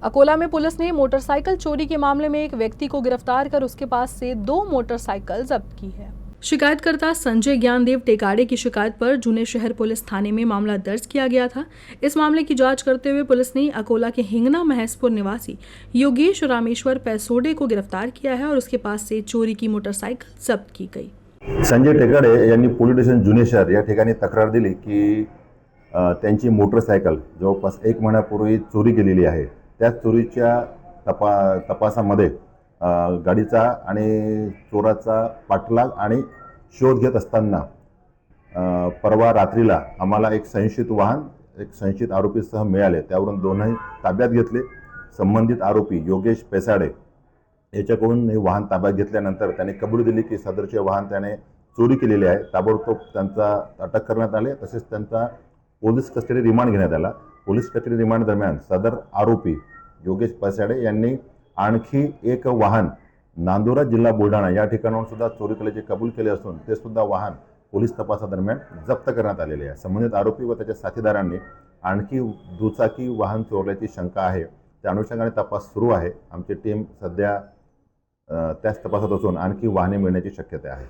अकोला में पुलिस ने मोटरसाइकिल चोरी के मामले में एक व्यक्ति को गिरफ्तार कर उसके पास से 2 मोटरसाइकिल जब्त की है। शिकायतकर्ता संजय ज्ञानदेव टेकाड़े की शिकायत पर जूने शहर पुलिस थाने में मामला दर्ज किया गया था। इस मामले की जांच करते हुए पुलिस ने अकोला के हिंगना महसपुर निवासी योगेश रामेश्वर पैसोडे को गिरफ्तार किया है और उसके पास से चोरी की मोटरसाइकिल जब्त की गई। संजय टेकाडे यांनी पोलीस स्टेशन जुने शहर या ठिकाणी तक्रार दिली की त्यांची मोटरसायकल जवळपास 1 महिन्यापूर्वी चोरी केलेली आहे। त्या चोरीच्या तपासामध्ये गाडीचा आणि चोराचा पाठलाग आणि शोध घेत असताना परवा रात्रीला आम्हाला एक संशयित वाहन एक संशयित आरोपीसह मिळाले। त्यावरून दोन्ही ताब्यात घेतले। संबंधित आरोपी योगेश पैसाडे याच्याकडून हे वाहन ताब्यात घेतल्यानंतर त्याने कबुली दिली की सदरचे वाहन त्याने चोरी केलेले आहे। ताबडतोब त्यांचा अटक करण्यात आले। तसेच त्यांचा पोलीस कस्टडी रिमांड घेण्यात आला। पोलीस कस्टडी रिमांड दरम्यान सदर आरोपी योगेश पैसाडे यांनी आणखी एक वाहन नांदुरा जिल्हा बुलढाणा या ठिकाणाहून सुद्धा चोरी केल्याचे कबूल केले असून ते सुद्धा वाहन पोलीस तपासादरम्यान जप्त करण्यात आलेले आहे। संबंधित आरोपी व त्याच्या साथीदारांनी आणखी दुचाकी वाहन चोरल्याची शंका आहे। त्या अनुषंगाने तपास सुरू आहे। आमची टीम सध्या त्याच तपासात असून आणखी वाहने मिळण्याची शक्यता आहे।